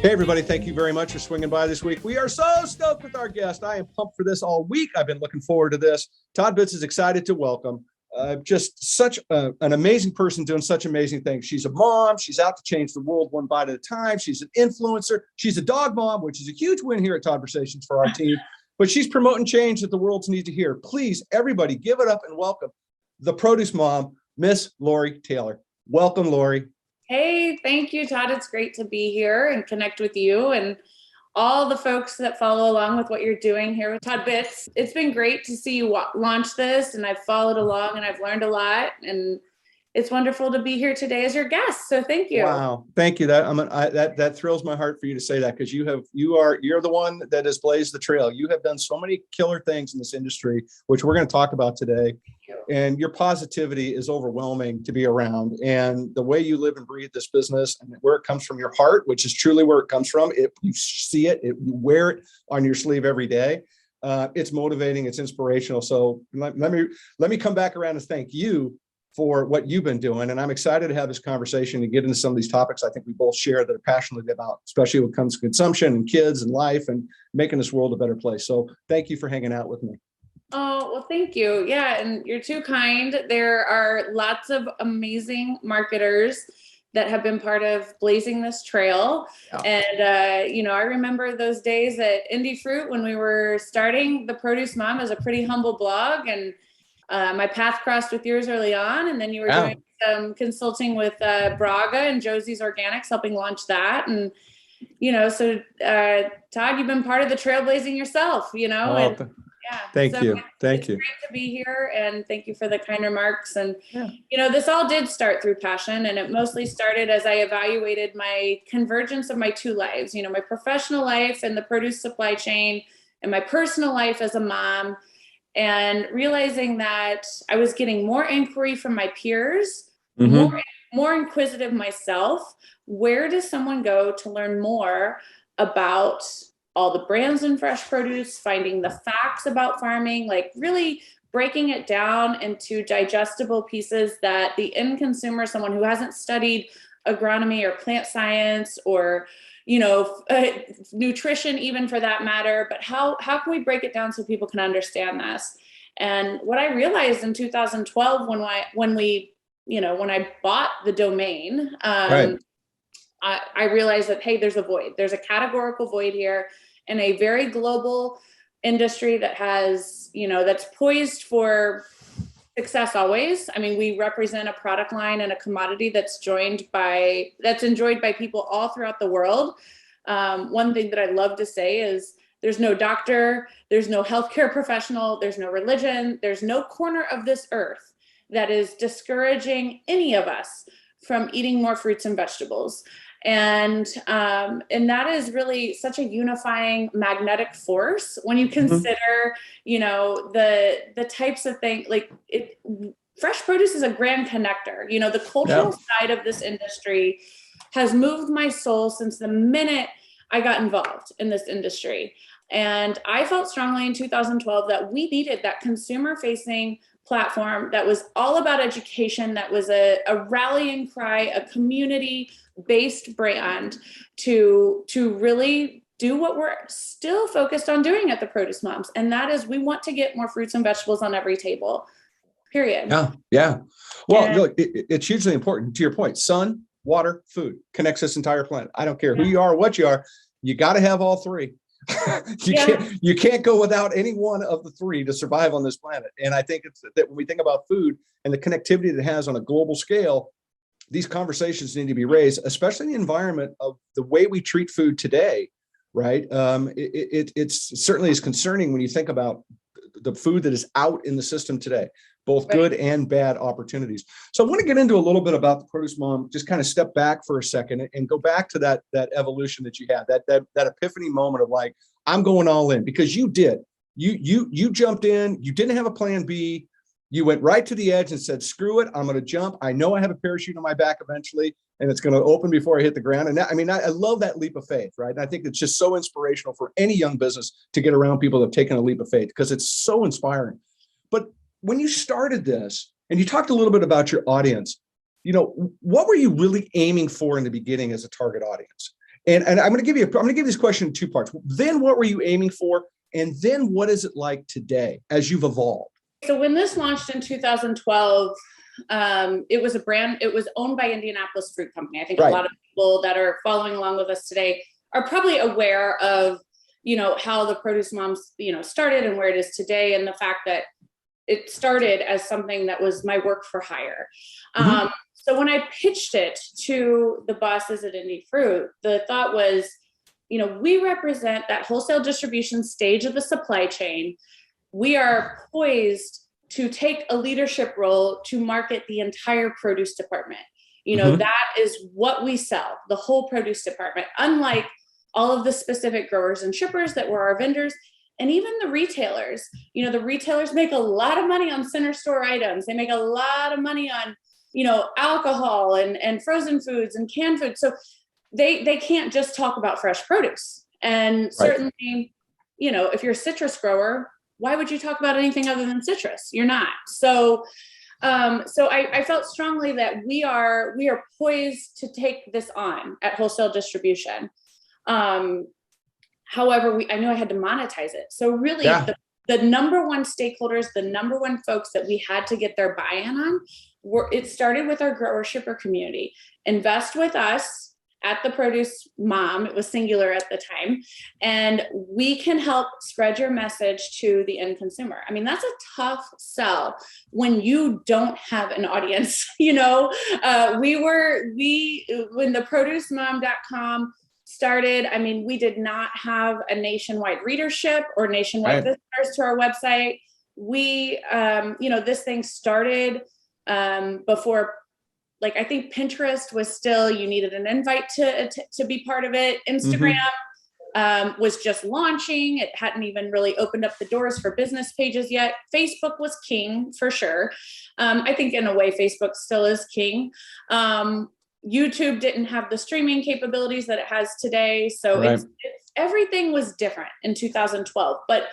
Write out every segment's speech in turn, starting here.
Hey, everybody. Thank you very much for swinging by this week. We are so stoked with our guest. I am pumped for this all week. I've been looking forward to this. Todd-Bits is excited to welcome just such an amazing person doing such amazing things. She's a mom. She's out to change the world one bite at a time. She's an influencer. She's a dog mom, which is a huge win here at Todd-Versations for our team. But she's promoting change that the world needs to hear. Please, everybody, give it up and welcome the produce mom, Miss Lori Taylor. Welcome, Lori. Hey, thank you, Todd. It's great to be here and connect with you and all the folks that follow along with what you're doing here with Todd-Bits. It's been great to see you launch this, and I've followed along and I've learned a lot, and it's wonderful to be here today as your guest. So thank you. Wow, thank you. That thrills my heart for you to say that, because you're the one that has blazed the trail. You have done so many killer things in this industry, which we're going to talk about today. And your positivity is overwhelming to be around. And the way you live and breathe this business, and where it comes from your heart, which is truly where it comes from. You see it, you wear it on your sleeve every day. It's motivating. It's inspirational. So let me come back around and thank you for what you've been doing. And I'm excited to have this conversation and get into some of these topics I think we both share that are passionate about, especially when it comes to consumption and kids and life and making this world a better place. So thank you for hanging out with me. Oh, well, thank you. Yeah, and you're too kind. There are lots of amazing marketers that have been part of blazing this trail. Yeah. And, I remember those days at Indie Fruit when we were starting the Produce Mom as a pretty humble blog, and my path crossed with yours early on. And then you were doing some consulting with Braga and Josie's Organics, helping launch that. And, so Todd, you've been part of the trailblazing yourself, and yeah. Thank you. It's great to be here, and thank you for the kind remarks. And, this all did start through passion, and it mostly started as I evaluated my convergence of my two lives, my professional life and the produce supply chain, and my personal life as a mom, and realizing that I was getting more inquiry from my peers, more inquisitive myself. Where does someone go to learn more about all the brands in fresh produce, finding the facts about farming, like really breaking it down into digestible pieces that the end consumer, someone who hasn't studied agronomy or plant science or, nutrition even for that matter, but how can we break it down so people can understand this? And what I realized in 2012 when I bought the domain, I realized that, hey, there's a void. There's a categorical void here in a very global industry that has, that's poised for success always. I mean, we represent a product line and a commodity that's enjoyed by people all throughout the world. One thing that I love to say is there's no doctor, there's no healthcare professional, there's no religion, there's no corner of this earth that is discouraging any of us from eating more fruits and vegetables. And that is really such a unifying magnetic force when you consider, the types of things fresh produce is a grand connector. The cultural side of this industry has moved my soul since the minute I got involved in this industry. And I felt strongly in 2012 that we needed that consumer facing platform that was all about education, that was a rallying cry, a community-based brand to really do what we're still focused on doing at the Produce Moms. And that is, we want to get more fruits and vegetables on every table, period. Yeah. Well, look, it's hugely important. To your point, sun, water, food connects this entire planet. I don't care who you are, what you are, you got to have all three. You can't go without any one of the three to survive on this planet. And I think it's that when we think about food and the connectivity that it has on a global scale, these conversations need to be raised, especially in the environment of the way we treat food today, right? It's certainly is concerning when you think about the food that is out in the system today, both good and bad opportunities. So I want to get into a little bit about the Produce Mom, just kind of step back for a second and go back to that evolution that you had, that epiphany moment of like, I'm going all in, because you did. You jumped in, you didn't have a plan B. You went right to the edge and said, screw it, I'm going to jump. I know I have a parachute on my back eventually, and it's going to open before I hit the ground. And that, I love that leap of faith, right? And I think it's just so inspirational for any young business to get around people that have taken a leap of faith, because it's so inspiring. But when you started this, and you talked a little bit about your audience, what were you really aiming for in the beginning as a target audience? And I'm going to give this question in two parts. Then what were you aiming for? And then what is it like today as you've evolved? So when this launched in 2012, it was owned by Indianapolis Fruit Company. I think a lot of people that are following along with us today are probably aware of, how the Produce Moms, started and where it is today. And the fact that it started as something that was my work for hire. So when I pitched it to the bosses at Indy Fruit, the thought was, we represent that wholesale distribution stage of the supply chain. We are poised to take a leadership role to market the entire produce department. That is what we sell, the whole produce department, unlike all of the specific growers and shippers that were our vendors. And even the retailers, the retailers make a lot of money on center store items. They make a lot of money on, alcohol and frozen foods and canned food. So they can't just talk about fresh produce. And certainly, if you're a citrus grower, why would you talk about anything other than citrus? You're not. So I felt strongly that we are poised to take this on at wholesale distribution. However, I knew I had to monetize it. So really the number one stakeholders, the number one folks that we had to get their buy-in on it started with our grower shipper community. Invest with us at the Produce Mom. It was singular at the time. And we can help spread your message to the end consumer. I mean, that's a tough sell when you don't have an audience. When the producemom.com started, I mean, we did not have a nationwide readership or nationwide visitors to our website. We, this thing started before, I think Pinterest was still, you needed an invite to be part of it. Instagram was just launching. It hadn't even really opened up the doors for business pages yet. Facebook was king for sure. I think in a way, Facebook still is king. YouTube didn't have the streaming capabilities that it has today. So everything was different in 2012. But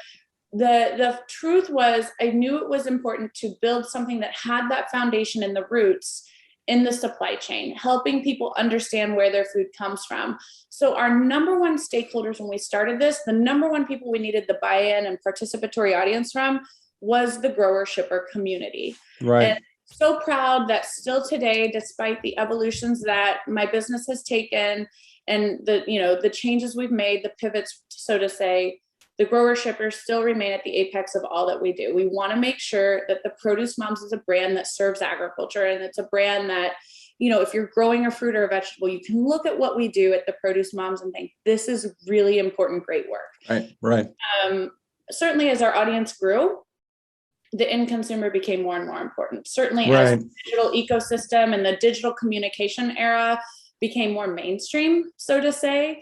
the truth was, I knew it was important to build something that had that foundation in the roots in the supply chain, helping people understand where their food comes from. So our number one stakeholders when we started this, the number one people we needed the buy-in and participatory audience from was the grower shipper community. And so proud that still today, despite the evolutions that my business has taken and the changes we've made, the pivots, so to say, the grower shippers still remain at the apex of all that we do. We want to make sure that the Produce Moms is a brand that serves agriculture. And it's a brand that, if you're growing a fruit or a vegetable, you can look at what we do at the Produce Moms and think, this is really important, great work. Certainly as our audience grew, the end consumer became more and more important. Certainly as the digital ecosystem and the digital communication era became more mainstream, so to say,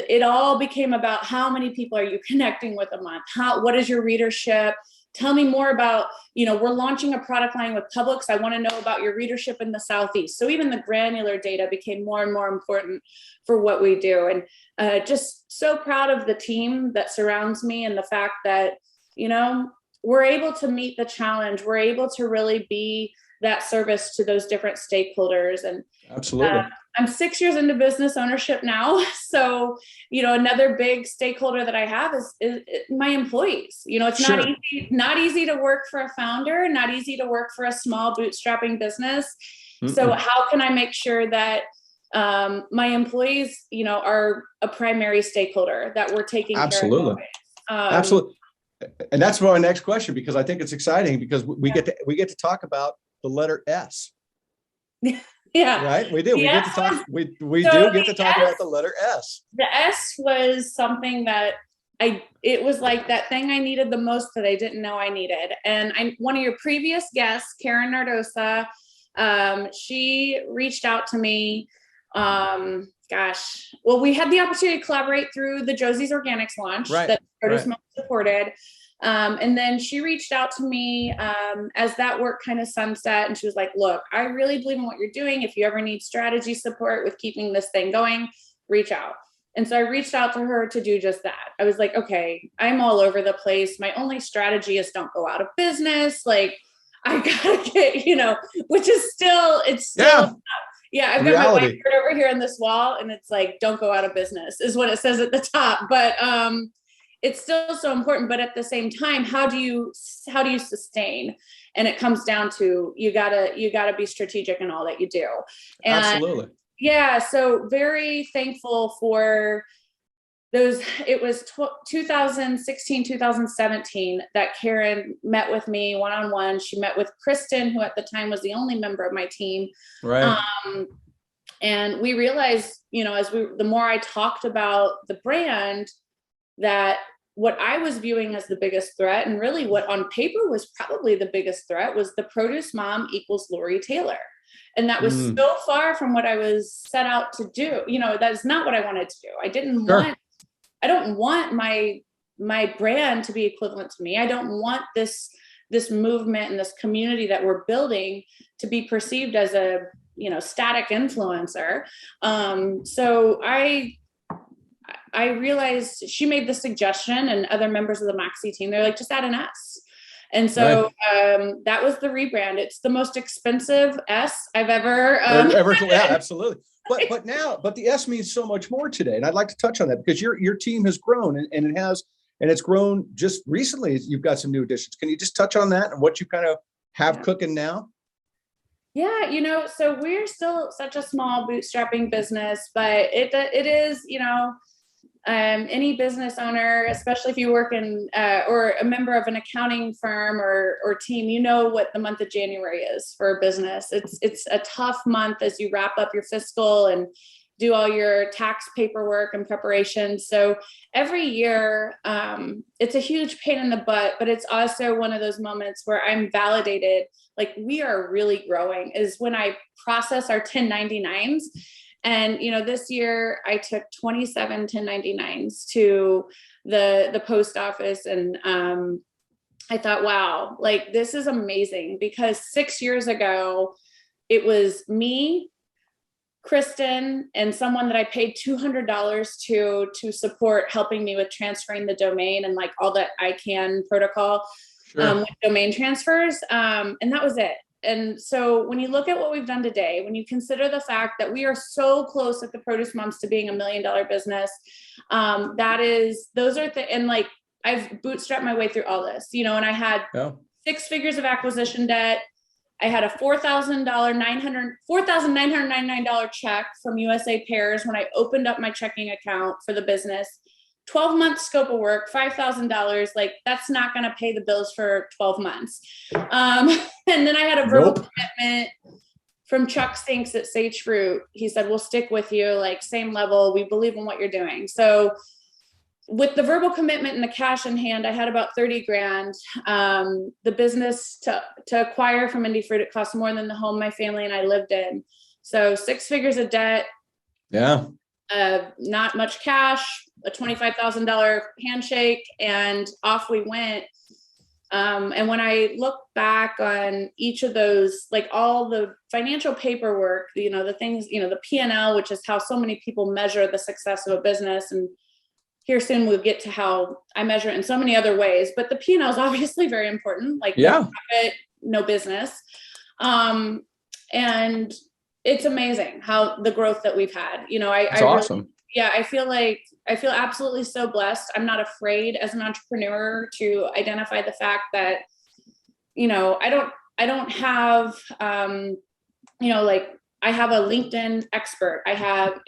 it all became about how many people are you connecting with a month? What is your readership? Tell me more about, we're launching a product line with Publix. I want to know about your readership in the Southeast. So even the granular data became more and more important for what we do. And just so proud of the team that surrounds me and the fact that, we're able to meet the challenge. We're able to really be that service to those different stakeholders. And absolutely. I'm 6 years into business ownership now. So, another big stakeholder that I have is my employees. It's not easy to work for a founder, not easy to work for a small bootstrapping business. So how can I make sure that my employees, are a primary stakeholder that we're taking care of? Absolutely. And that's my next question, because I think it's exciting because we get to talk about the letter S. Right? We do. We get to talk. We do get to talk about the letter S. The S was something that it was like that thing I needed the most that I didn't know I needed. And one of your previous guests, Karen Nardosa, she reached out to me. We had the opportunity to collaborate through the Josie's Organics launch that Produce Mom supported. And then she reached out to me as that work kind of sunset. And she was like, look, I really believe in what you're doing. If you ever need strategy support with keeping this thing going, reach out. And so I reached out to her to do just that. I was like, okay, I'm all over the place. My only strategy is don't go out of business. I gotta get, which is still, Yeah, I've got reality. my whiteboard over here on this wall, and it's like, don't go out of business is what it says at the top. But it's still so important. But at the same time, how do you sustain? And it comes down to you gotta be strategic in all that you do. And Absolutely. yeah, so very thankful for those. It was 2016, 2017 that Karen met with me one-on-one. She met with Kristen, who at the time was the only member of my team. Right. And we realized, the more I talked about the brand, that what I was viewing as the biggest threat, and really what on paper was probably the biggest threat, was the produce mom equals Lori Taylor. And that was so far from what I was set out to do. That is not what I wanted to do. I don't want my brand to be equivalent to me. I don't want this movement and this community that we're building to be perceived as a, static influencer. So I realized she made the suggestion, and other members of the Moxie team, they're like, just add an S. And so that was the rebrand. It's the most expensive S I've ever. Yeah, absolutely. But the S means so much more today. And I'd like to touch on that because your team has grown and it's grown just recently. You've got some new additions. Can you just touch on that and what you kind of have cooking now? Yeah, so we're still such a small bootstrapping business, but it is, any business owner, especially if you work in or a member of an accounting firm or team, what the month of January is for a business. It's a tough month as you wrap up your fiscal and do all your tax paperwork and preparation. So every year, it's a huge pain in the butt, but it's also one of those moments where I'm validated, like we are really growing, is when I process our 1099s. And, this year I took 27 1099s to the post office. And I thought, wow, like this is amazing, because 6 years ago, it was me, Kristen, and someone that I paid $200 to support helping me with transferring the domain and like all that ICANN protocol with domain transfers. And that was it. And so when you look at what we've done today, when you consider the fact that we are so close at the Produce Moms to being $1 million business, and like I've bootstrapped my way through all this, and I had 6 figures of acquisition debt. I had a $4,999 check from USA Pairs when I opened up my checking account for the business. 12-month scope of work, $5,000. Like that's not going to pay the bills for 12 months. And then I had a verbal commitment from Chuck Sinks at Sage Fruit. He said, we'll stick with you, like same level. We believe in what you're doing. So with the verbal commitment and the cash in hand, I had about 30 grand. The business to acquire from Indie Fruit, it cost more than the home my family and I lived in. So 6 figures of debt. Yeah. Not much cash, a $25,000 handshake, and off we went. And when I look back on each of those, like all the financial paperwork, the things, the P&L, which is how so many people measure the success of a business. And here soon we'll get to how I measure it in so many other ways, but the P&L is obviously very important, like no profit, no business. And it's amazing how the growth that we've had, it's awesome. I feel absolutely so blessed. I'm not afraid as an entrepreneur to identify the fact that, I don't have, like I have a LinkedIn expert. I have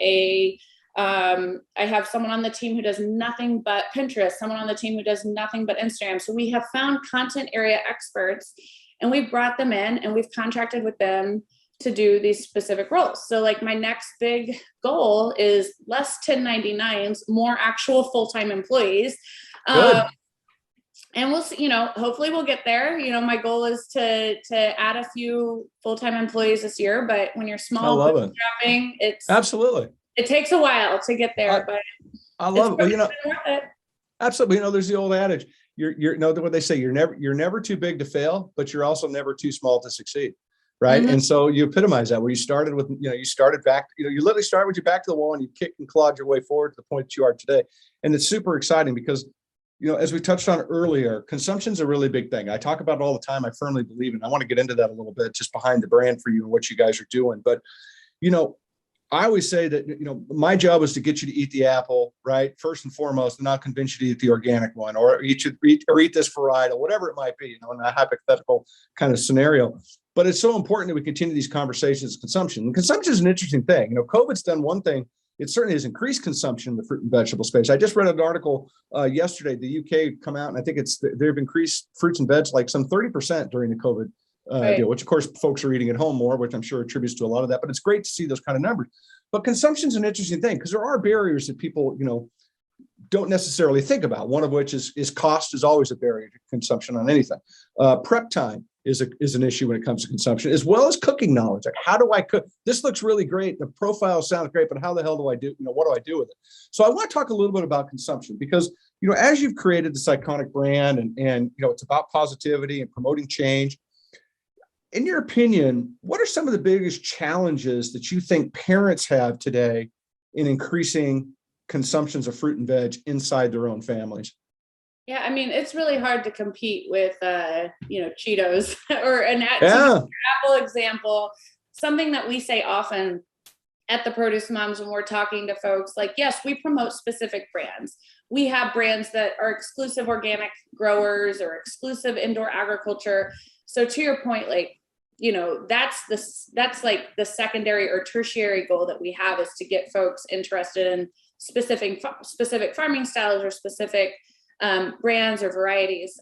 someone on the team who does nothing but Pinterest, someone on the team who does nothing but Instagram. So we have found content area experts and we've brought them in and we've contracted with them to do these specific roles. So like my next big goal is less 1099s, more actual full-time employees. And we'll see, hopefully we'll get there. My goal is to add a few full-time employees this year, but when you're small, bootstrapping, absolutely. It takes a while to get there, but I love it. Well, worth it. Absolutely. There's the old adage, you're what they say, you're never too big to fail, but you're also never too small to succeed. Right. Mm-hmm. And so you epitomize that where you started with, you started back, you literally started with your back to the wall and you kicked and clawed your way forward to the point that you are today. And it's super exciting because, as we touched on earlier, consumption is a really big thing. I talk about it all the time. I firmly believe in. I want to get into that a little bit just behind the brand for you and what you guys are doing. But, you know, I always say that, you know, my job is to get you to eat the apple, right? First and foremost, and I'll convince you to eat the organic one, or eat this varietal, whatever it might be, you know, in a hypothetical kind of scenario. But it's so important that we continue these conversations of consumption. And consumption is an interesting thing. You know, COVID's done one thing. It certainly has increased consumption in the fruit and vegetable space. I just read an article yesterday. The UK come out, and I think they've increased fruits and veg like some 30% during the COVID deal, which of course folks are eating at home more, which I'm sure attributes to a lot of that. But it's great to see those kind of numbers. But consumption is an interesting thing because there are barriers that people, you know, don't necessarily think about. One of which is cost is always a barrier to consumption on anything. Prep time is an issue when it comes to consumption, as well as cooking knowledge. Like, how do I cook? This looks really great. The profile sounds great, but how the hell do I do? You know, what do I do with it? So I want to talk a little bit about consumption because, you know, as you've created this iconic brand and you know, it's about positivity and promoting change. In your opinion, what are some of the biggest challenges that you think parents have today in increasing consumptions of fruit and veg inside their own families? Yeah, I mean, it's really hard to compete with, you know, Cheetos or an apple example. Something that we say often at the Produce Moms when we're talking to folks, like, yes, we promote specific brands. We have brands that are exclusive organic growers or exclusive indoor agriculture. So to your point, like, you know, that's like the secondary or tertiary goal that we have, is to get folks interested in specific farming styles or specific brands or varieties.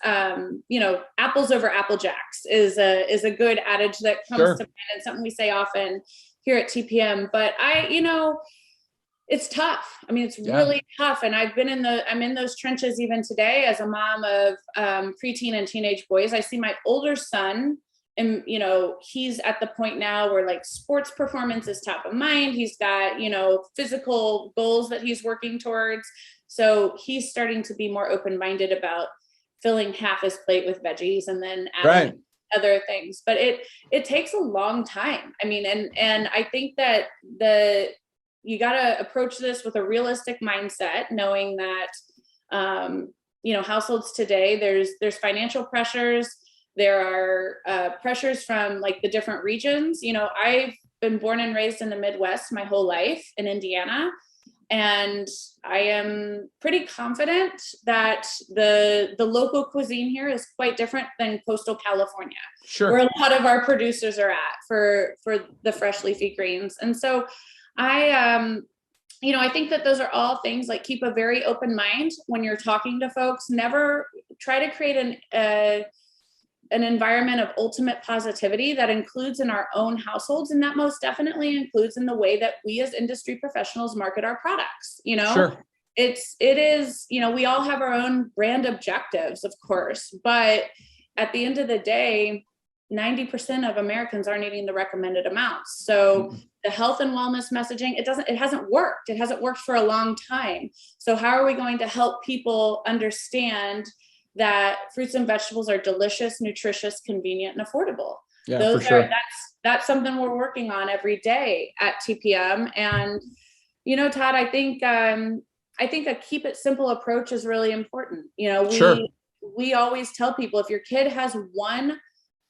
You know, apples over Apple Jacks is a good adage that comes to mind, and something we say often here at TPM. But you know, it's tough. I mean, it's really tough. And I'm in those trenches even today as a mom of preteen and teenage boys. I see my older son, and, you know, he's at the point now where like sports performance is top of mind. He's got, you know, physical goals that he's working towards. So he's starting to be more open-minded about filling half his plate with veggies and then adding other things. But it takes a long time. I mean, and I think that you got to approach this with a realistic mindset, knowing that, you know, households today, there's financial pressures. There are pressures from like the different regions. You know, I've been born and raised in the Midwest my whole life in Indiana. And I am pretty confident that the local cuisine here is quite different than coastal California, where a lot of our producers are at for the fresh leafy greens. And so you know, I think that those are all things like keep a very open mind when you're talking to folks. Never try to create an environment of ultimate positivity that includes in our own households. And that most definitely includes in the way that we as industry professionals market our products. You know, it is, you know, we all have our own brand objectives, of course, but at the end of the day, 90% of Americans aren't eating the recommended amounts. So the health and wellness messaging, it hasn't worked. It hasn't worked for a long time. So how are we going to help people understand that fruits and vegetables are delicious, nutritious, convenient, and affordable? That's something we're working on every day at TPM. And, you know, Todd, I think a keep it simple approach is really important. You know, we always tell people, if your kid has one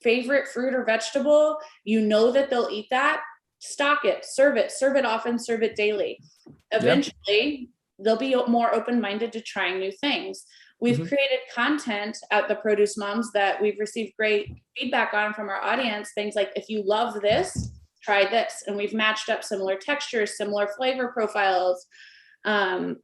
favorite fruit or vegetable, you know that they'll eat that, stock it, serve it often, serve it daily. Eventually, they'll be more open-minded to trying new things. We've created content at the Produce Moms that we've received great feedback on from our audience. Things like, if you love this, try this. And we've matched up similar textures, similar flavor profiles. And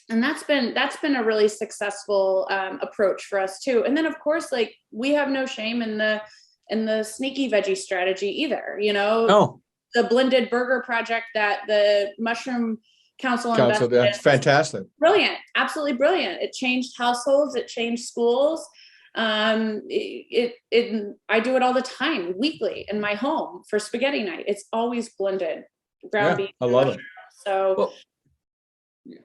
that's been a really successful approach for us too. And then of course, like, we have no shame in the sneaky veggie strategy either. You know, the blended burger project that the Mushroom Council that's fantastic. Brilliant. Absolutely brilliant. It changed households. It changed schools. I do it all the time, weekly in my home for spaghetti night. It's always blended ground beef. I love it. So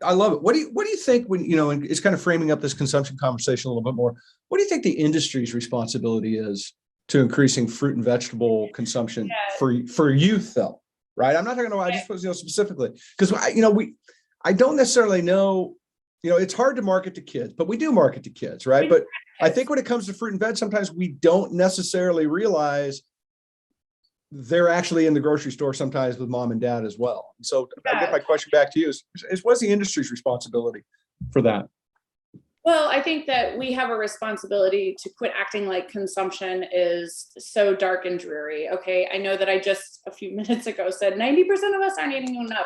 I love it. What do you think when, you know, and it's kind of framing up this consumption conversation a little bit more, what do you think the industry's responsibility is to increasing fruit and vegetable consumption for youth though? Right. I'm not talking about, I just was, you know, specifically because, you know, I don't necessarily know, you know, it's hard to market to kids, but we do market to kids. Right. But I think when it comes to fruit and veg, sometimes we don't necessarily realize they're actually in the grocery store sometimes with mom and dad as well. And so I Yeah. get my question back to you is what's the industry's responsibility for that? Well, I think that we have a responsibility to quit acting like consumption is so dark and dreary. Okay. I know that I just a few minutes ago said 90% of us aren't eating enough.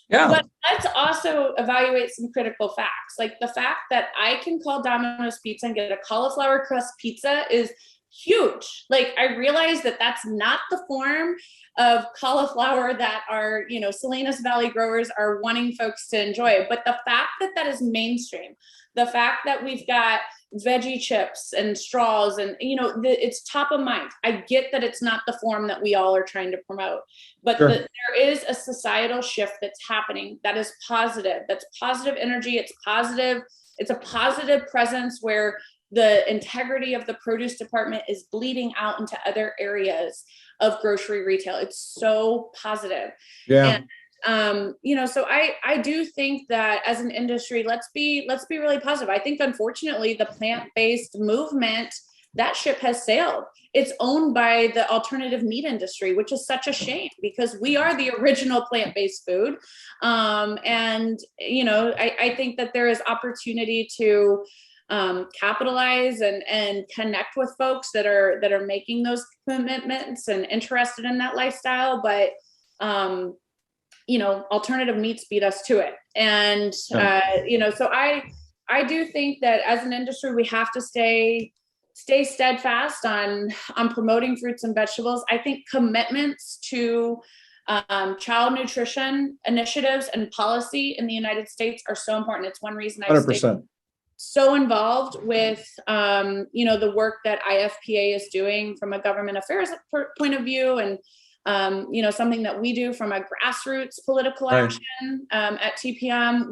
Yeah. But let's also evaluate some critical facts. Like the fact that I can call Domino's Pizza and get a cauliflower crust pizza is huge. Like I realize that that's not the form of cauliflower that our, Salinas Valley growers are wanting folks to enjoy. But the fact that that is mainstream, the fact that we've got veggie chips and straws and, it's top of mind. I get that it's not the form that we all are trying to promote, but Sure. there is a societal shift that's happening that is positive. That's positive energy. It's positive. It's a positive presence where the integrity of the produce department is bleeding out into other areas of grocery retail. It's so positive. Yeah. And, so I do think that as an industry, let's be really positive. I think unfortunately the plant-based movement, that ship has sailed. It's owned by the alternative meat industry, which is such a shame because we are the original plant-based food. I think that there is opportunity to capitalize and connect with folks that are making those commitments and interested in that lifestyle. But, alternative meats beat us to it. And, so I do think that as an industry, we have to stay steadfast on promoting fruits and vegetables. I think commitments to child nutrition initiatives and policy in the United States are so important. It's one reason I 100%. so involved with, the work that IFPA is doing from a government affairs point of view and, something that we do from a grassroots political action at TPM.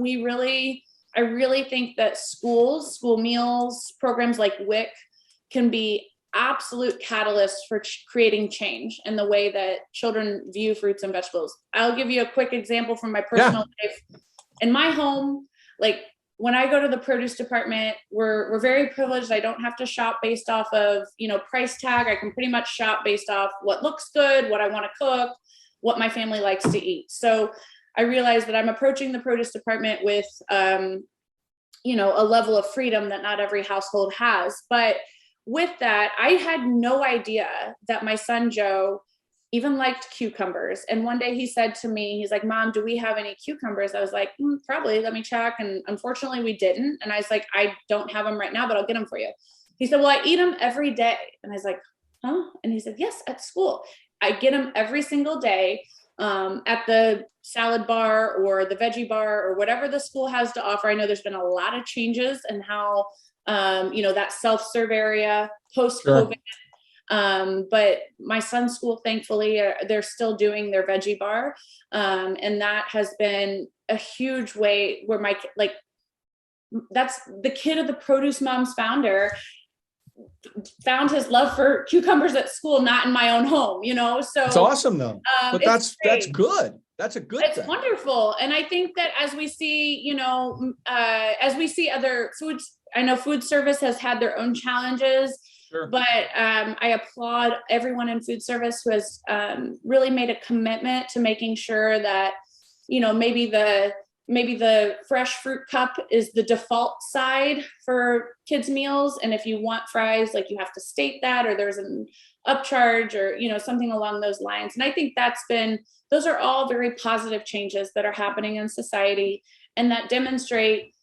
I really think that school meals, programs like WIC can be absolute catalysts for creating change in the way that children view fruits and vegetables. I'll give you a quick example from my personal life. In my home, like when I go to the produce department, we're very privileged. I don't have to shop based off of, price tag. I can pretty much shop based off what looks good, what I want to cook, what my family likes to eat. So I realize that I'm approaching the produce department with, a level of freedom that not every household has. But with that, I had no idea that my son, Joe, even liked cucumbers. And one day he said to me, he's like, Mom, do we have any cucumbers? I was like, probably, let me check. And unfortunately we didn't. And I was like, I don't have them right now, but I'll get them for you. He said, well, I eat them every day. And I was like, huh? And he said, yes, at school. I get them every single day at the salad bar or the veggie bar or whatever the school has to offer. I know there's been a lot of changes in how, that self-serve area post-COVID. Sure. But my son's school, thankfully, they're still doing their veggie bar. And that has been a huge way where that's the kid of the Produce Moms founder found his love for cucumbers at school, not in my own home, so it's awesome though. But that's good. That's a good thing. It's wonderful. And I think that as we see, other foods, I know food service has had their own challenges. Sure. But I applaud everyone in food service who has really made a commitment to making sure that, maybe the fresh fruit cup is the default side for kids' meals. And if you want fries, you have to state that, or there's an upcharge or, something along those lines. And I think those are all very positive changes that are happening in society and that demonstrate,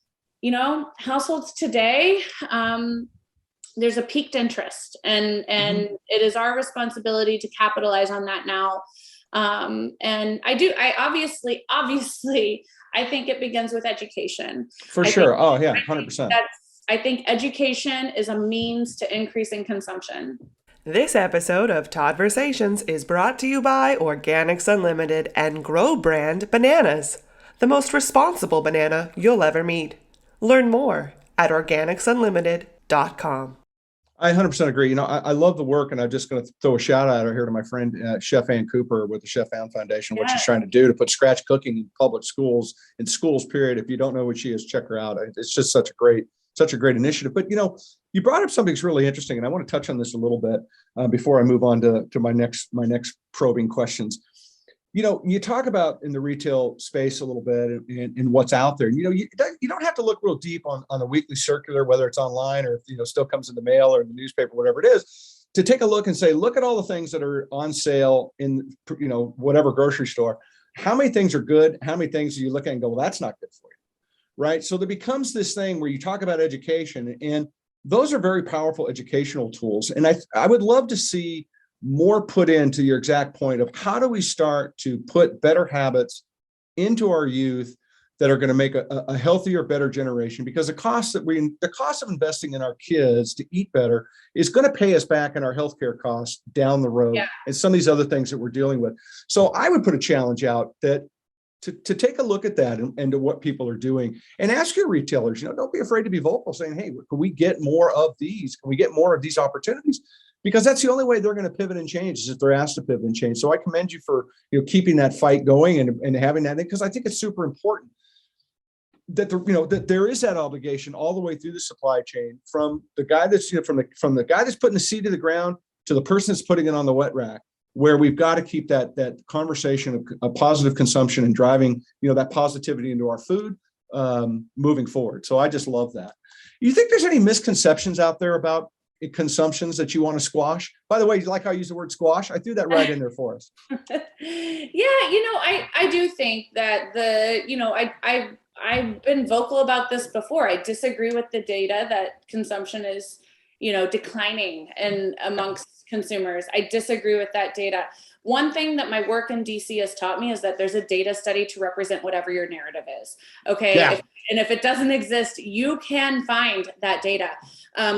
households today, there's a peaked interest and it is our responsibility to capitalize on that now. And I obviously, I think it begins with education. For sure. Oh yeah. 100%. I think education is a means to increasing consumption. This episode of Todd-Versations is brought to you by Organics Unlimited and Grow Brand Bananas, the most responsible banana you'll ever meet. Learn more at organicsunlimited.com. I 100% agree. I love the work, and I'm just going to throw a shout out here to my friend, Chef Ann Cooper with the Chef Ann Foundation, what she's trying to do to put scratch cooking in public schools, in schools, period. If you don't know what she is, check her out. It's just such a great such a great initiative. But, you brought up something that's really interesting, and I want to touch on this a little bit before I move on to my next probing questions. You talk about in the retail space a little bit and what's out there. You don't have to look real deep on a weekly circular, whether it's online or if, still comes in the mail or in the newspaper, whatever it is, to take a look and say, look at all the things that are on sale in, whatever grocery store. How many things are good? How many things do you look at and go, well, that's not good for you, right? So there becomes this thing where you talk about education, and those are very powerful educational tools. And I would love to see more put into your exact point of how do we start to put better habits into our youth that are going to make a healthier, better generation, because the cost of investing in our kids to eat better is going to pay us back in our healthcare costs down the road, and some of these other things that we're dealing with. So I would put a challenge out that to take a look at that and to what people are doing, and ask your retailers, don't be afraid to be vocal, saying, hey, can we get more of these? Can we get more of these opportunities? Because that's the only way they're going to pivot and change, is if they're asked to pivot and change. So I commend you for keeping that fight going and having that, because I think it's super important that that there is that obligation all the way through the supply chain, from the guy that's from the guy that's putting the seed to the ground to the person that's putting it on the wet rack, where we've got to keep that conversation of positive consumption and driving that positivity into our food moving forward. So I just love that. You think there's any misconceptions out there about consumptions that you want to squash? By the way, you like how I use the word squash? I threw that right in there for us. I do think that I've been vocal about this before. I disagree with the data that consumption is, declining and amongst consumers. I disagree with that data. One thing that my work in DC has taught me is that there's a data study to represent whatever your narrative is. Okay. Yeah. And if it doesn't exist, you can find that data.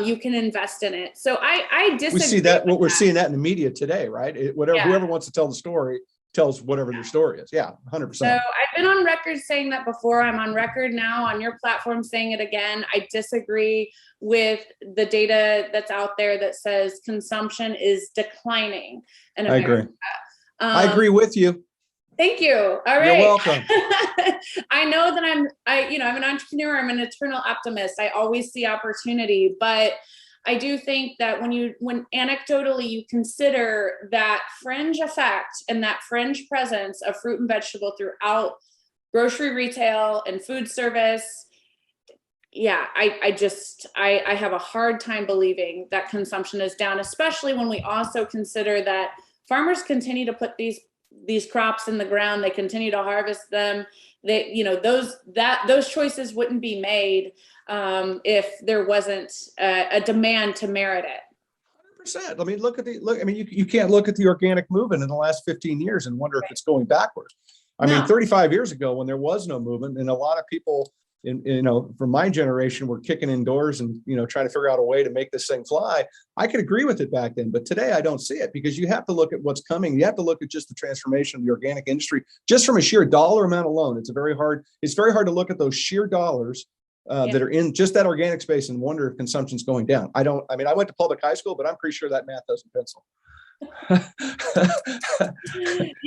You can invest in it. So I disagree. We see that, we're seeing that in the media today, right? Whoever wants to tell the story tells whatever their story is. Yeah, 100%. So I've been on record saying that before. I'm on record now on your platform saying it again. I disagree with the data that's out there that says consumption is declining in America. I agree. I agree with you. Thank you. All right. You're welcome. I know that I'm an entrepreneur. I'm an eternal optimist. I always see opportunity, but I do think that when anecdotally you consider that fringe effect and that fringe presence of fruit and vegetable throughout grocery retail and food service, I have a hard time believing that consumption is down, especially when we also consider that farmers continue to put these crops in the ground. They continue to harvest them. Those choices wouldn't be made if there wasn't a demand to merit it. 100%. I mean, you can't look at the organic movement in the last 15 years and wonder if it's going backwards. I mean, 35 years ago, when there was no movement, and a lot of people from my generation were kicking indoors and, trying to figure out a way to make this thing fly. I could agree with it back then, but today I don't see it, because you have to look at what's coming. You have to look at just the transformation of the organic industry, just from a sheer dollar amount alone. It's very hard to look at those sheer dollars that are in just that organic space and wonder if consumption's going down. I went to public high school, but I'm pretty sure that math doesn't pencil.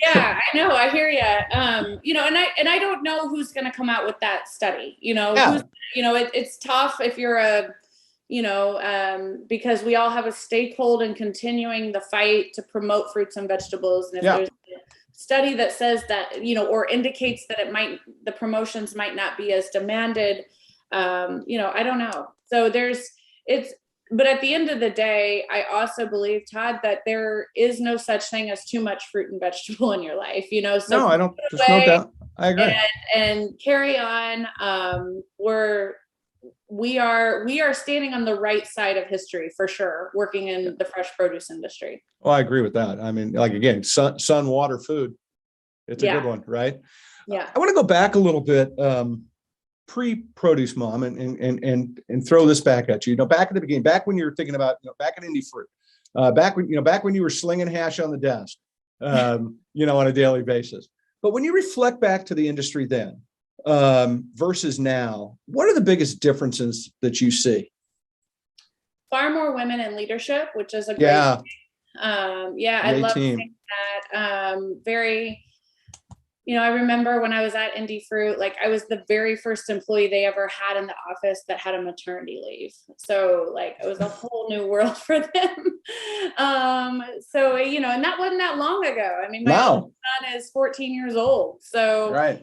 Yeah, I know. I hear you. And I don't know who's going to come out with that study. It's tough if you're because we all have a stakeholder in continuing the fight to promote fruits and vegetables. And if there's a study that says that, or indicates that the promotions might not be as demanded, I don't know. So but at the end of the day, I also believe, Todd, that there is no such thing as too much fruit and vegetable in your life, So no, I don't. There's no doubt. I agree. And carry on. We are standing on the right side of history for sure, working in the fresh produce industry. Well, I agree with that. I mean, like, again, sun, water, food. It's a good one, right? Yeah. I want to go back a little bit. Pre-produce mom and throw this back at you. Back at the beginning, back when you were thinking about, back at Indie Fruit, back when you were slinging hash on the desk, on a daily basis. But when you reflect back to the industry then versus now, what are the biggest differences that you see? Far more women in leadership, which is a great thing. I love seeing that. I remember when I was at Indie Fruit, like I was the very first employee they ever had in the office that had a maternity leave. So like it was a whole new world for them. So, and that wasn't that long ago. I mean, my oldest son is 14 years old. So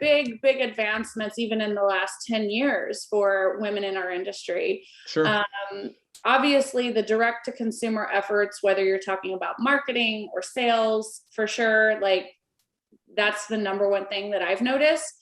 big advancements even in the last 10 years for women in our industry. Sure. Obviously the direct to consumer efforts, whether you're talking about marketing or sales, for sure, like that's the number one thing that I've noticed.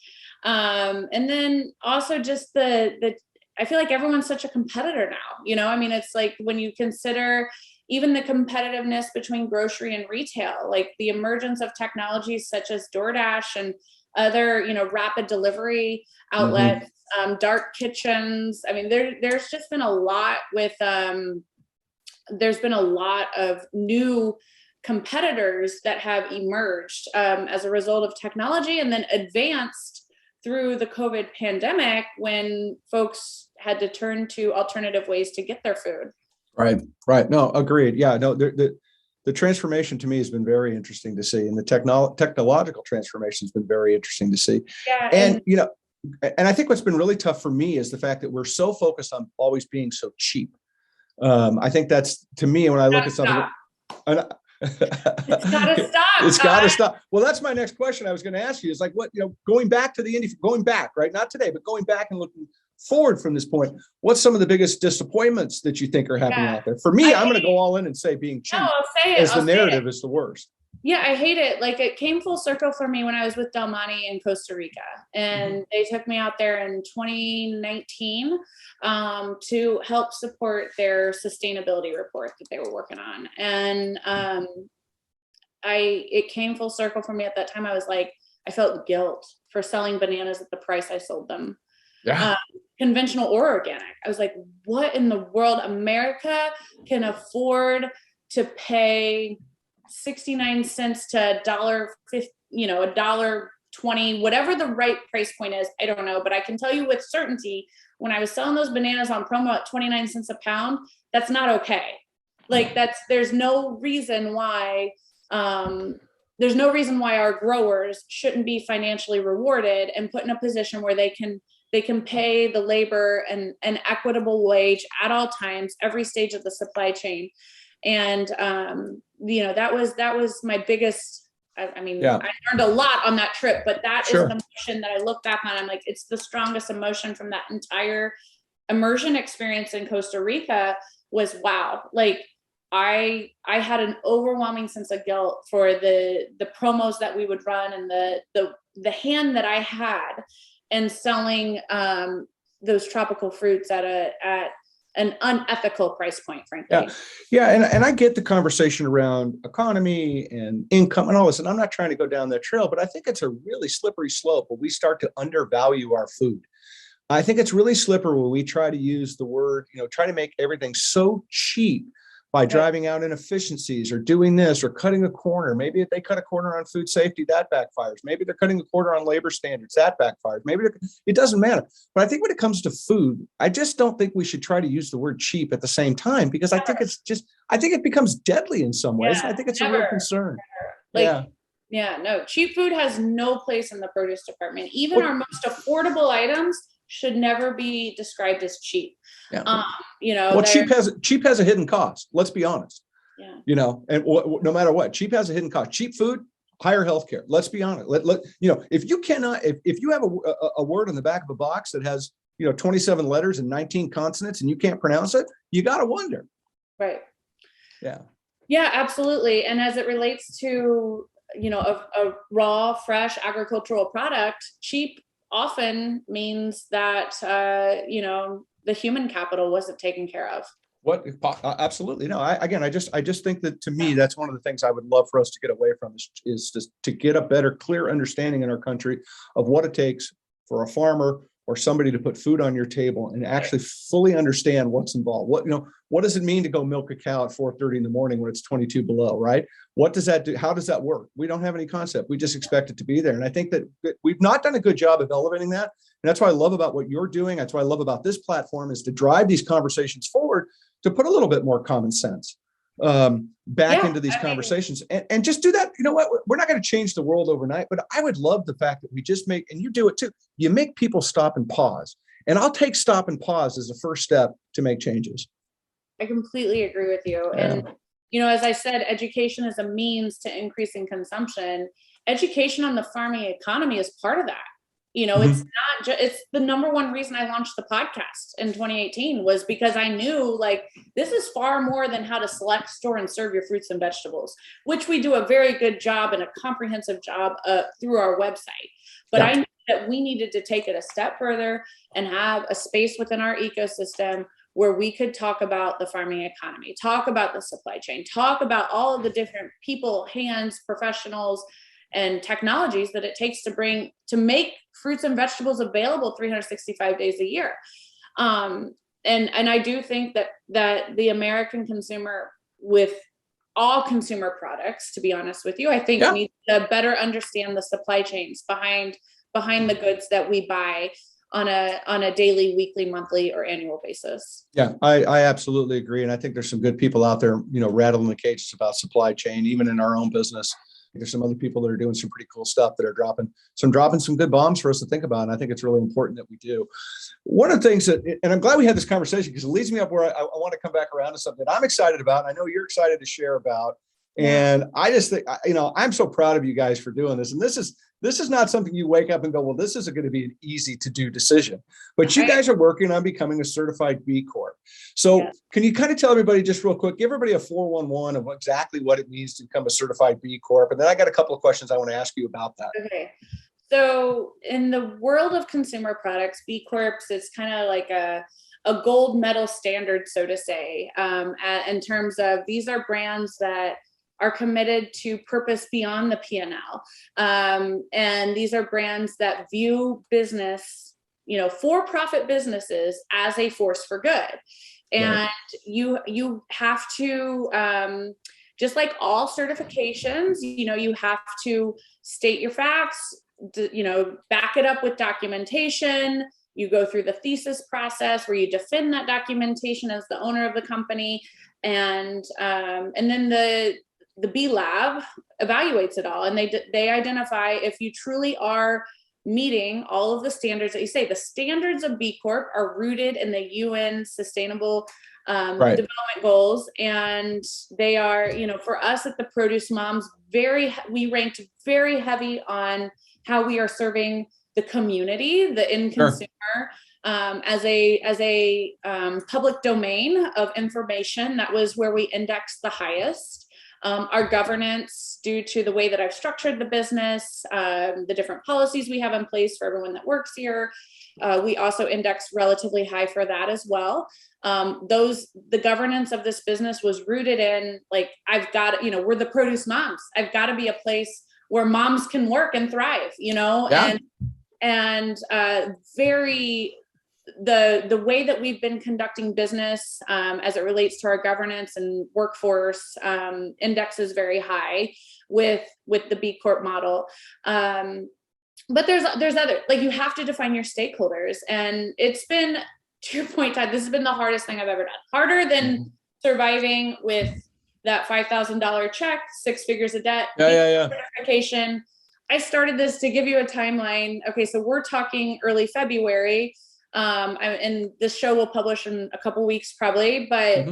And then also just the I feel like everyone's such a competitor now, I mean, it's like when you consider even the competitiveness between grocery and retail, like the emergence of technologies such as DoorDash and other, rapid delivery outlets, dark kitchens. I mean, there's just been a lot with, there's been a lot of new competitors that have emerged as a result of technology and then advanced through the COVID pandemic when folks had to turn to alternative ways to get their food. Right. No, agreed. Yeah, no, the transformation to me has been very interesting to see. And the technological transformation has been very interesting to see. Yeah, and I think what's been really tough for me is the fact that we're so focused on always being so cheap. I think that's, to me, when I look at something, it's gotta stop. It's gotta stop. Well, that's my next question I was going to ask you is like, what, going back to the indie, going back, right? Not today, but going back and looking forward from this point, what's some of the biggest disappointments that you think are happening out there? For me, I'm going to go all in and say being cheap as the narrative is the worst. Yeah, I hate it. Like it came full circle for me when I was with Del Monte in Costa Rica, and they took me out there in 2019 to help support their sustainability report that they were working on. And it came full circle for me at that time. I was like, I felt guilt for selling bananas at the price I sold them. Yeah. Conventional or organic. I was like, what in the world? America can afford to pay 69 cents to $1.50, $1.20, whatever the right price point is. I don't know, but I can tell you with certainty, when I was selling those bananas on promo at 29 cents a pound, that's not okay. Like there's no reason why, our growers shouldn't be financially rewarded and put in a position where they can pay the labor and an equitable wage at all times, every stage of the supply chain. And, that was my biggest, I learned a lot on that trip, but that is the emotion that I look back on. I'm like, it's the strongest emotion from that entire immersion experience in Costa Rica was, wow. Like I had an overwhelming sense of guilt for the promos that we would run and the hand that I had in selling those tropical fruits at an unethical price point, frankly. Yeah. And I get the conversation around economy and income and all this, and I'm not trying to go down that trail, but I think it's a really slippery slope when we start to undervalue our food. I think it's really slippery when we try to use the word, try to make everything so cheap by driving out inefficiencies or doing this or cutting a corner. Maybe if they cut a corner on food safety, that backfires. Maybe they're cutting a corner on labor standards, that backfires. Maybe it doesn't matter. But I think when it comes to food, I just don't think we should try to use the word cheap at the same time, because I think it becomes deadly in some ways. I think it's a real concern. No, cheap food has no place in the produce department. Even our most affordable items should never be described as cheap. Cheap has a hidden cost. Let's be honest. And no matter what, cheap has a hidden cost. Cheap food, higher healthcare. Let's be honest. If you cannot, if you have a word on the back of a box that has 27 letters and 19 consonants and you can't pronounce it, you got to wonder. Right. Yeah, absolutely. And as it relates to a raw, fresh agricultural product, cheap often means that the human capital wasn't taken care of. Absolutely. No, I just think that, to me, that's one of the things I would love for us to get away from is just to get a better, clear understanding in our country of what it takes for a farmer or somebody to put food on your table and actually fully understand what's involved. What does it mean to go milk a cow at 4:30 in the morning when it's 22 below, right? What does that do? How does that work? We don't have any concept. We just expect it to be there. And I think that we've not done a good job of elevating that. And that's what I love about what you're doing. That's what I love about this platform, is to drive these conversations forward, to put a little bit more common sense back into these conversations and just do that. You know what? We're not going to change the world overnight, but I would love the fact that we just make, and you do it too, you make people stop and pause. And I'll take stop and pause as the first step to make changes. I completely agree with you. Yeah. And, as I said, education is a means to increasing consumption. Education on the farming economy is part of that. It's not just, it's the number one reason I launched the podcast in 2018 was because I knew this is far more than how to select, store, and serve your fruits and vegetables, which we do a very good job and a comprehensive job through our website. But I knew that we needed to take it a step further and have a space within our ecosystem where we could talk about the farming economy, talk about the supply chain, talk about all of the different people, hands, professionals, and technologies that it takes to make fruits and vegetables available 365 days a year. And I do think that the American consumer, with all consumer products, to be honest with you, I think needs to better understand the supply chains behind the goods that we buy on a daily, weekly, monthly, or annual basis. Yeah, I absolutely agree. And I think there's some good people out there, rattling the cages about supply chain, even in our own business. There's some other people that are doing some pretty cool stuff that are dropping some good bombs for us to think about. And I think it's really important that we do. One of the things that, and I'm glad we had this conversation because it leads me up where I want to come back around to something that I'm excited about. I know you're excited to share about. And I just think, I'm so proud of you guys for doing this. And this is not something you wake up and go, well, this isn't going to be an easy to do decision, but you guys are working on becoming a certified B Corp. So can you kind of tell everybody just real quick, give everybody a 411 of exactly what it means to become a certified B Corp. And then I got a couple of questions I want to ask you about that. Okay. So in the world of consumer products, B Corps is kind of like a gold medal standard, so to say, in terms of these are brands that are committed to purpose beyond the P&L. And these are brands that view business, for-profit businesses as a force for good. And you have to, just like all certifications, you have to state your facts, back it up with documentation. You go through the thesis process where you defend that documentation as the owner of the company. And then the B Lab evaluates it all, and they identify if you truly are meeting all of the standards that you say. The standards of B Corp are rooted in the UN Sustainable Development Goals, and they are, for us at the Produce Moms, we ranked very heavy on how we are serving the community, the end consumer, as a public domain of information. That was where we indexed the highest. Our governance, due to the way that I've structured the business, the different policies we have in place for everyone that works here, we also index relatively high for that as well. The governance of this business was rooted in, I've got, we're the Produce Moms. I've got to be a place where moms can work and thrive, and the way that we've been conducting business as it relates to our governance and workforce index is very high with the B Corp model. But there's other, you have to define your stakeholders, and it's been, to your point, Todd, this has been the hardest thing I've ever done. Harder than surviving with that $5,000 check, 6 figures of debt, certification. I started this to give you a timeline. Okay, so we're talking early February. And this show will publish in a couple weeks probably, but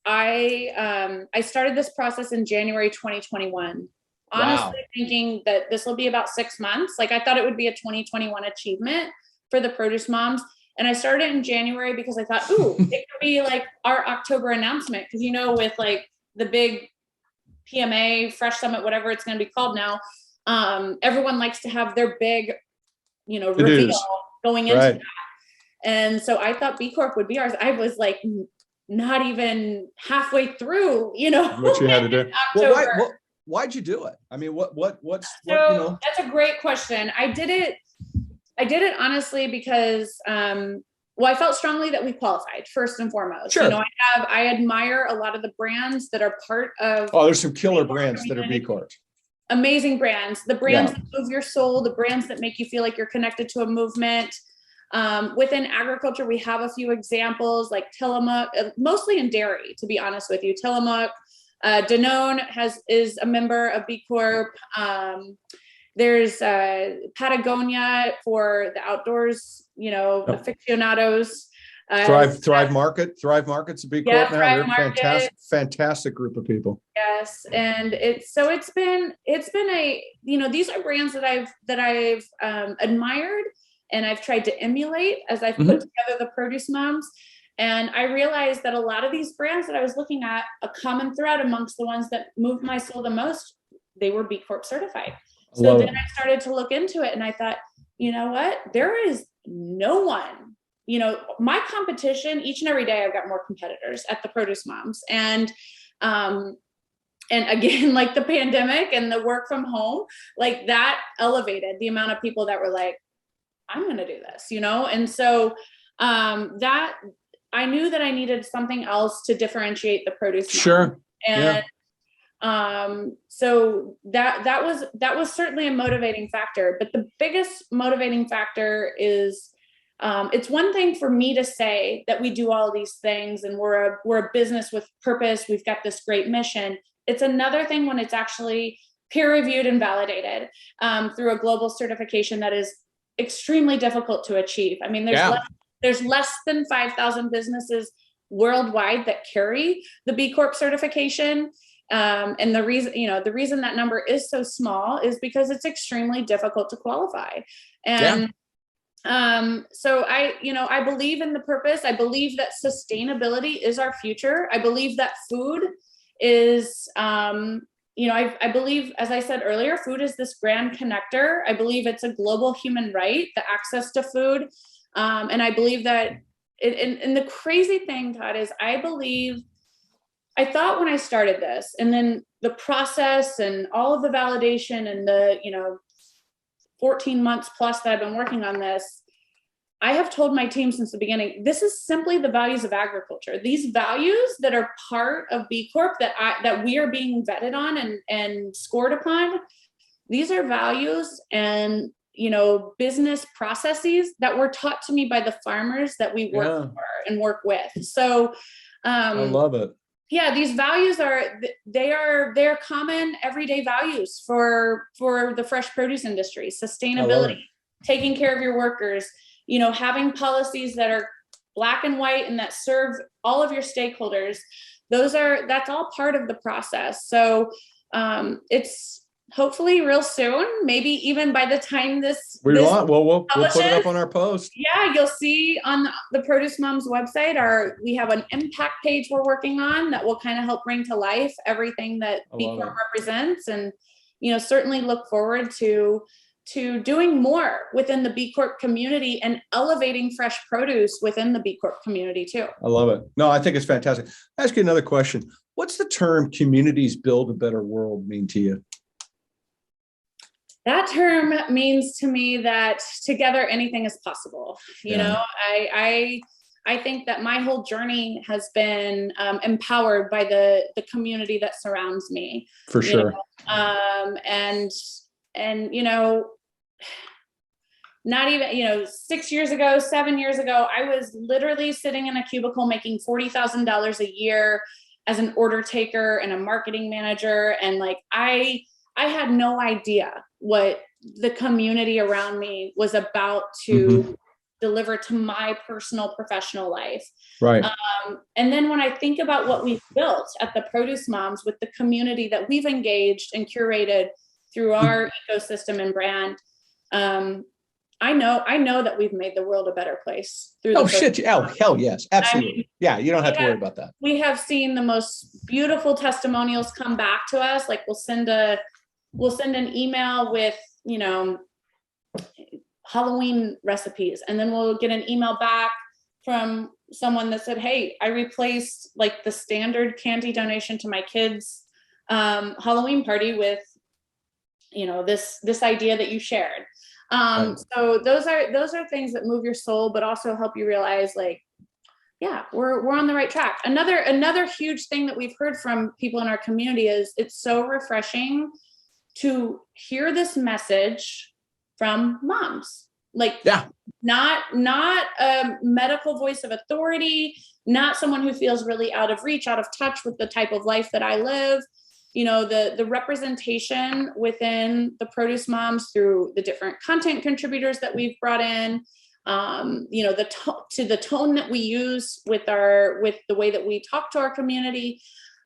I started this process in January 2021, honestly thinking that this will be about 6 months. I thought it would be a 2021 achievement for the Produce Moms. And I started in January because I thought, it could be our October announcement. Cause with the big PMA, Fresh Summit, whatever it's going to be called now. Everyone likes to have their big, reveal going into that. And so I thought B Corp would be ours. I was not even halfway through, what you had to do. Well, why'd you do it? I mean, that's a great question. I did it honestly because, I felt strongly that we qualified first and foremost. Sure. I admire a lot of the brands that are part of. Oh, there's some killer brands that are B Corp. Amazing brands. The brands that move your soul, the brands that make you feel like you're connected to a movement. Within agriculture, we have a few examples like Tillamook, mostly in dairy, to be honest with you. Tillamook, Danone is a member of B Corp. There's Patagonia for the outdoors, aficionados. Thrive Market's a B Corp now. They're a fantastic group of people. Yes, and it's been a, these are brands that I've admired and I've tried to emulate as I've put together the Produce Moms. And I realized that a lot of these brands that I was looking at, a common thread amongst the ones that moved my soul the most, they were B Corp certified. So then I started to look into it and I thought, you know what? There is no one, my competition, each and every day I've got more competitors at the Produce Moms. And again, like the pandemic and the work from home, like that elevated the amount of people that were like, I'm going to do this, And so that I knew that I needed something else to differentiate the Produce Mom. Sure. And so that was certainly a motivating factor, but the biggest motivating factor is, it's one thing for me to say that we do all these things and we're a business with purpose. We've got this great mission. It's another thing when it's actually peer reviewed and validated, through a global certification that is extremely difficult to achieve. I mean, there's less than 5,000 businesses worldwide that carry the B Corp certification. And the reason that number is so small is because it's extremely difficult to qualify. And so I believe in the purpose. I believe that sustainability is our future. I believe that food is, I believe, as I said earlier, food is this grand connector. I believe it's a global human right, the access to food. And I believe that, and the crazy thing, Todd, is I thought when I started this, and then the process and all of the validation and the, 14 months plus that I've been working on this, I have told my team since the beginning, this is simply the values of agriculture. These values that are part of B Corp that we are being vetted on and scored upon, these are values and, business processes that were taught to me by the farmers that we work for and work with. So, I love it. Yeah, these values they're common everyday values for the fresh produce industry. Sustainability, taking care of your workers, having policies that are black and white and that serve all of your stakeholders. That's all part of the process. So it's hopefully real soon, maybe even by the time we'll put it up on our post. Yeah, you'll see on the Produce Moms website, we have an impact page we're working on that will kind of help bring to life everything that B Corp represents, and certainly look forward to doing more within the B Corp community and elevating fresh produce within the B Corp community too. I love it. No, I think it's fantastic. I'll ask you another question. What's the term "communities build a better world" mean to you? That term means to me that together anything is possible. I think that my whole journey has been empowered by the community that surrounds me. For sure. Not even, 6 years ago, 7 years ago, I was literally sitting in a cubicle making $40,000 a year as an order taker and a marketing manager. And I had no idea what the community around me was about to deliver to my personal professional life. Right. And then when I think about what we've built at the Produce Moms with the community that we've engaged and curated through our ecosystem and brand, I know that we've made the world a better place. Hell yes, absolutely. You don't have to worry about that. We have seen the most beautiful testimonials come back to us. Like we'll send an email with, Halloween recipes. And then we'll get an email back from someone that said, hey, I replaced the standard candy donation to my kids' Halloween party with, this idea that you shared. So those are things that move your soul, but also help you realize we're on the right track. Another huge thing that we've heard from people in our community is it's so refreshing to hear this message from moms, Like, not a medical voice of authority, not someone who feels really out of reach, out of touch with the type of life that I live. You know, the representation within the Produce Moms through the different content contributors that we've brought in, you know, the tone that we use with the way that we talk to our community.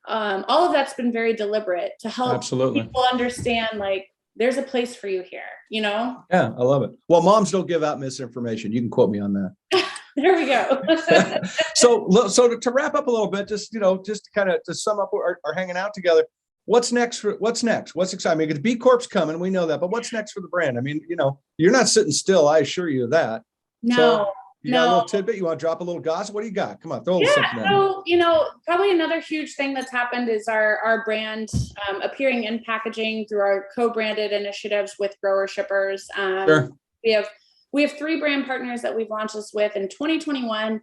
All of that's been very deliberate to help people understand, like, there's a place for you here, you know? Yeah, I love it. Well, moms don't give out misinformation. You can quote me on that. There we go. So to wrap up a little bit, just to kind of to sum up our hanging out together. What's next? What's exciting? I mean, the B Corp's coming. We know that, but what's next for the brand? I mean, you know, you're not sitting still. I assure you of that. No. So, you got a little tidbit? You want to drop a little gossip? What do you got? Come on, throw a little something at me. So, you know, probably another huge thing that's happened is our brand appearing in packaging through our co-branded initiatives with grower shippers. Sure. We have 3 brand partners that we've launched this with. In 2021,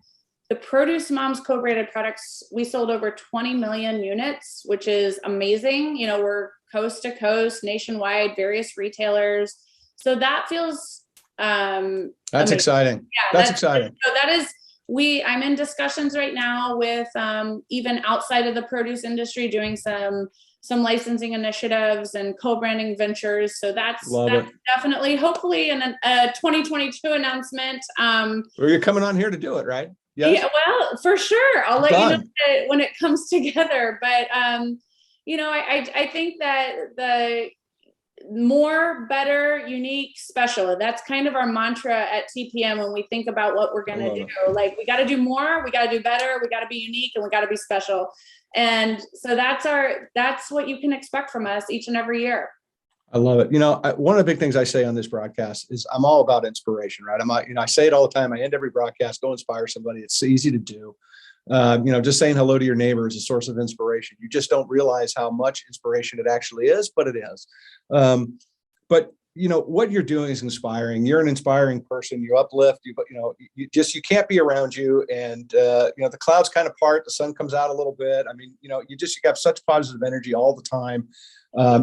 the Produce Moms co-branded products, we sold over 20 million units, which is amazing. You know, we're coast to coast, nationwide, various retailers. So that feels that's amazing. Exciting. Yeah, that's exciting. So that is, I'm in discussions right now with even outside of the produce industry, doing some licensing initiatives and co-branding ventures. So that's definitely, hopefully, in a 2022 announcement. Well, you're coming on here to do it, right? Yes? Yeah, well, for sure. I'll let you know when it comes together. But you know, I think that the more, better, unique, special. That's kind of our mantra at TPM when we think about what we're going to do. Like, we got to do more, we got to do better, we got to be unique, and we got to be special. And so that's what you can expect from us each and every year. I love it. You know, one of the big things I say on this broadcast is I'm all about inspiration, right? I say it all the time. I end every broadcast, go inspire somebody. It's easy to do. You know, just saying hello to your neighbor is a source of inspiration. You just don't realize how much inspiration it actually is, but it is. But you know, what you're doing is inspiring. You're an inspiring person. You uplift. You can't be around you. And you know, the clouds kind of part. The sun comes out a little bit. I mean, you know, you have such positive energy all the time.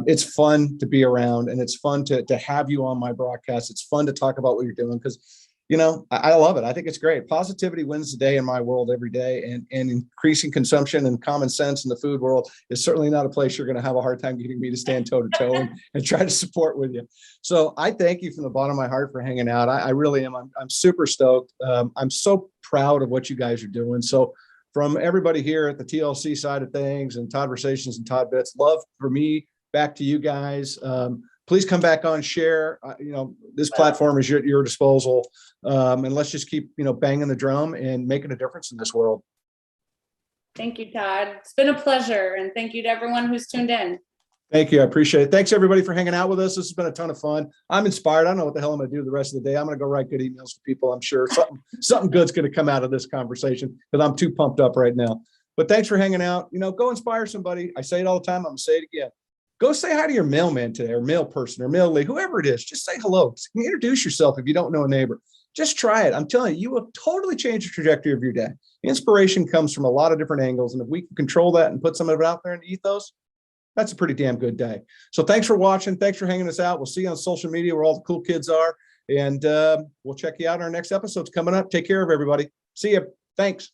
It's fun to be around, and it's fun to have you on my broadcast. It's fun to talk about what you're doing because, you know, I love it. I think it's great. Positivity wins the day in my world every day, and increasing consumption and common sense in the food world is certainly not a place you're going to have a hard time getting me to stand toe to toe and try to support with you. So I thank you from the bottom of my heart for hanging out. I really am. I'm super stoked. I'm so proud of what you guys are doing. So from everybody here at the TLC side of things and Todd-versations and Todd-Bits, love for me back to you guys. Please come back on, share. You know, this platform is at your disposal. And let's just keep, you know, banging the drum and making a difference in this world. Thank you, Todd. It's been a pleasure. And thank you to everyone who's tuned in. Thank you. I appreciate it. Thanks, everybody, for hanging out with us. This has been a ton of fun. I'm inspired. I don't know what the hell I'm going to do the rest of the day. I'm going to go write good emails to people. I'm sure something good's going to come out of this conversation because I'm too pumped up right now. But thanks for hanging out. You know, go inspire somebody. I say it all the time. I'm going to say it again. Go say hi to your mailman today, or mail person, or mail lady, whoever it is. Just say hello. Introduce yourself if you don't know a neighbor. Just try it. I'm telling you, you will totally change the trajectory of your day. Inspiration comes from a lot of different angles. And if we can control that and put some of it out there in the ethos, that's a pretty damn good day. So thanks for watching. Thanks for hanging us out. We'll see you on social media where all the cool kids are. And we'll check you out in our next episodes coming up. Take care of everybody. See you. Thanks.